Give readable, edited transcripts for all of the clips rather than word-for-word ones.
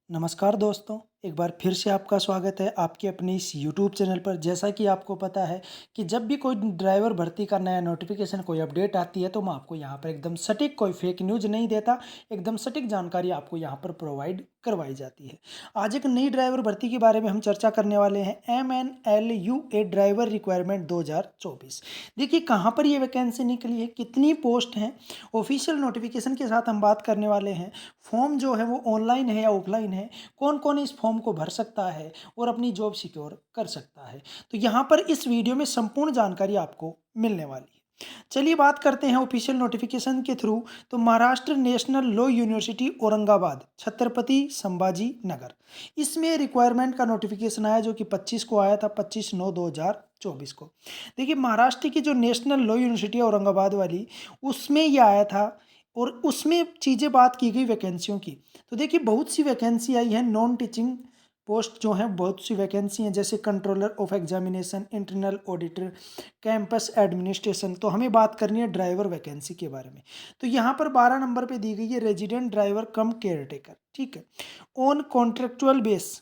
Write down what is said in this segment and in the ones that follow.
नमस्कार दोस्तों, एक बार फिर से आपका स्वागत है आपके अपने इस यूट्यूब चैनल पर। जैसा कि आपको पता है कि जब भी कोई ड्राइवर भर्ती का नया नोटिफिकेशन कोई अपडेट आती है तो मैं आपको यहाँ पर एकदम सटीक कोई फेक न्यूज़ नहीं देता, एकदम सटीक जानकारी आपको यहाँ पर प्रोवाइड करवाई जाती है। आज एक नई ड्राइवर भर्ती के बारे में हम चर्चा करने वाले हैं, MNLUA ड्राइवर रिक्वायरमेंट 2024। देखिए कहाँ पर ये वैकेंसी निकली है, कितनी पोस्ट हैं, ऑफिशियल नोटिफिकेशन के साथ हम बात करने वाले हैं। फॉर्म जो है वो ऑनलाइन है या ऑफलाइन है, कौन कौन इस फॉर्म को भर सकता है और अपनी जॉब सिक्योर कर सकता है। तो यहाँ पर इस वीडियो में संपूर्ण जानकारी आपको मिलने वाली है। चलिए बात करते हैं ऑफिशियल नोटिफिकेशन के थ्रू। तो Maharashtra national law university Aurangabad, Chhatrapati Sambhaji Nagar, इसमें रिक्वायरमेंट का नोटिफिकेशन आया जो कि 25 को आया था, 25/9/2024 को। देखिए महाराष्ट्र की जो नेशनल लॉ यूनिवर्सिटी है औरंगाबाद वाली, उसमें ये आया था और उसमें चीज़ें बात की गई वैकेंसियों की। तो देखिए बहुत सी वैकेंसी आई है, नॉन टीचिंग पोस्ट जो हैं बहुत सी वैकेंसी हैं, जैसे controller of examination, internal auditor, campus administration. तो हमें बात करनी है ड्राइवर वैकेंसी के बारे में। तो यहाँ पर 12 नंबर पे दी गई है रेजिडेंट ड्राइवर कम केयर टेकर, ठीक है, ऑन कॉन्ट्रेक्चुअल बेस।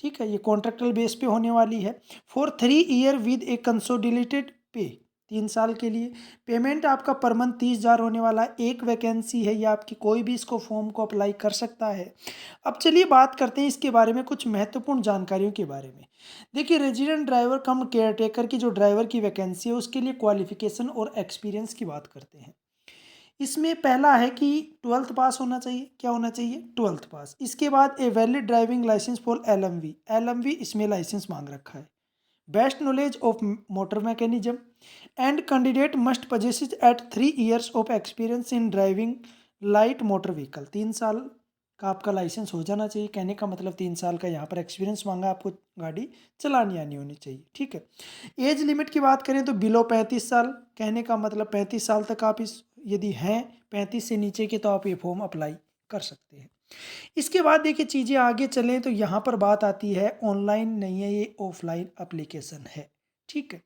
ठीक है, ये कॉन्ट्रेक्चुअल बेस पे होने वाली है for 3 year with A consolidated पे, 3 साल के लिए। पेमेंट आपका पर मंथ 30,000 होने वाला है। एक वैकेंसी है, ये आपकी कोई भी इसको फॉर्म को अप्लाई कर सकता है। अब चलिए बात करते हैं इसके बारे में कुछ महत्वपूर्ण जानकारियों के बारे में। देखिए रेजिडेंट ड्राइवर कम केयर टेकर की जो ड्राइवर की वैकेंसी है उसके लिए क्वालिफिकेशन और एक्सपीरियंस की बात करते हैं। इसमें पहला है कि 12th पास होना चाहिए। क्या होना चाहिए? 12th pass. इसके बाद a valid driving licence for LMV इसमें लाइसेंस मांग रखा है। Best knowledge of motor mechanism and candidate must possesses at 3 years of experience in driving light motor vehicle. 3 साल का आपका लाइसेंस हो जाना चाहिए। कहने का मतलब 3 साल का यहाँ पर एक्सपीरियंस मांगा, आपको गाड़ी चलानी आनी होनी चाहिए। ठीक है, एज लिमिट की बात करें तो बिलो 35 साल। कहने का मतलब 35 साल तक आप इस यदि हैं 35 से नीचे के तो आप ये फॉर्म अप्लाई कर सकते हैं। इसके बाद देखिए चीज़ें आगे चलें तो यहाँ पर बात आती है, ऑनलाइन नहीं है, ये ऑफलाइन एप्लीकेशन है। ठीक है,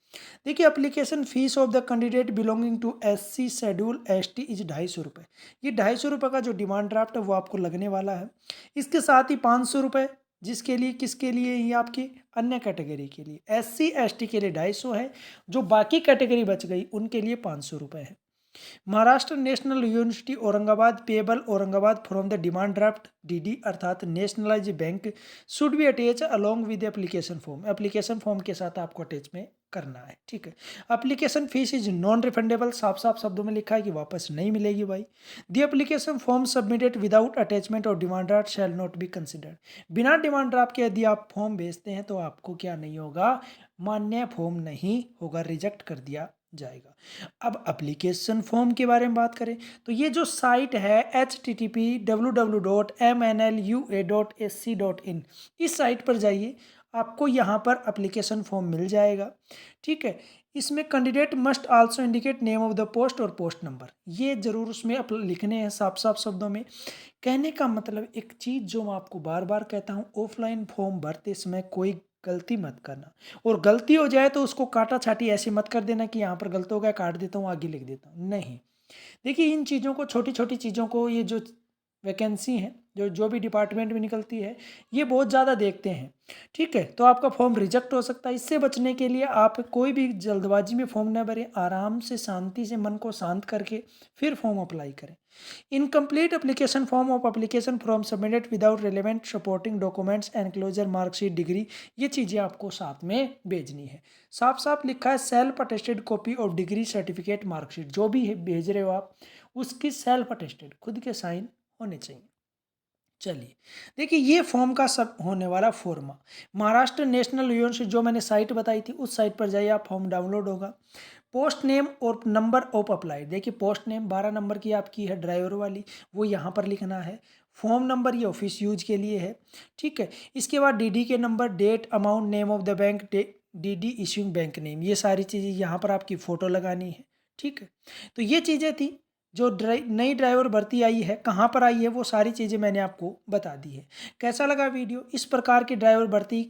देखिए application fee of the candidate belonging to SC schedule ST is 250 रुपये। ये 250 रुपये का जो डिमांड ड्राफ्ट है वो आपको लगने वाला है। इसके साथ ही 500 रुपये जिसके लिए, किसके लिए, ये आपकी अन्य कैटेगरी के लिए। SC ST के लिए 250 है, जो बाकी कैटेगरी बच गई उनके लिए 500 रुपये है। Maharashtra national university Aurangabad payable Aurangabad from the demand draft DD अर्थात nationalise bank should be attach along with application form. Application form के साथ आपको अटैच में करना है। ठीक है, application fees is non refundable. साफ साफ शब्दों में लिखा है कि वापस नहीं मिलेगी भाई। The application form submitted without attachment और demand draft shall not be considered. बिना डिमांड ड्राफ्ट के यदि आप फॉर्म भेजते हैं तो आपको क्या नहीं होगा, मान्य फॉर्म नहीं होगा, रिजेक्ट कर दिया जाएगा। अब एप्लीकेशन फॉर्म के बारे में बात करें तो ये जो साइट है http://www.mnlua.ac.in, इस साइट पर जाइए, आपको यहाँ पर एप्लीकेशन फॉर्म मिल जाएगा। ठीक है, इसमें candidate must also indicate name of the post और पोस्ट नंबर, ये जरूर उसमें लिखने हैं साफ साफ शब्दों में। कहने का मतलब एक चीज़ जो मैं आपको बार बार कहता हूँ, ऑफलाइन फॉर्म भरते समय कोई गलती मत करना, और गलती हो जाए तो उसको काटा छाटी ऐसे मत कर देना कि यहाँ पर गलत हो गया काट देता हूँ आगे लिख देता हूँ, नहीं। देखिए इन चीज़ों को, छोटी छोटी चीज़ों को, ये जो वैकेंसी है जो जो भी डिपार्टमेंट में निकलती है, ये बहुत ज़्यादा देखते हैं। ठीक है, तो आपका फॉर्म रिजेक्ट हो सकता है। इससे बचने के लिए आप कोई भी जल्दबाजी में फॉर्म न भरें, आराम से शांति से मन को शांत करके फिर फॉर्म अप्लाई करें। Incomplete application form of application form submitted without relevant supporting documents enclosure marksheet degree, ये चीज़ें आपको साथ में भेजनी है। साफ साफ लिखा है self attested copy of degree certificate marksheet, जो भी भेज रहे हो आप उसकी सेल्फ अटेस्टेड खुद के साइन होने चाहिए। चलिए देखिए ये फॉर्म का सब होने वाला फॉर्मा, महाराष्ट्र नेशनल यूनिवर्सिटी जो मैंने साइट बताई थी उस साइट पर जाइए, आप फॉर्म डाउनलोड होगा। पोस्ट नेम और नंबर ऑफ अप्लाई, देखिए पोस्ट नेम 12 नंबर की आपकी है ड्राइवर वाली, वो यहाँ पर लिखना है। फॉर्म नंबर ये ऑफिस यूज के लिए है। ठीक है, इसके बाद DD के number, date, amount, name of the bank, DD issuing bank name, ये सारी चीज़ें यहाँ पर आपकी फ़ोटो लगानी है। ठीक है, तो ये चीज़ें थी जो नई ड्राइवर भर्ती आई है, कहाँ पर आई है, वो सारी चीज़ें मैंने आपको बता दी है। कैसा लगा वीडियो? इस प्रकार की ड्राइवर भर्ती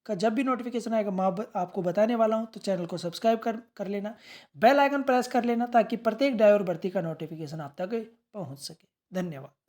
का जब भी नोटिफिकेशन आएगा मैं आपको बताने वाला हूँ, तो चैनल को सब्सक्राइब कर लेना, बेल आइकन प्रेस कर लेना ताकि प्रत्येक ड्राइवर भर्ती का नोटिफिकेशन आप तक पहुँच सके। धन्यवाद।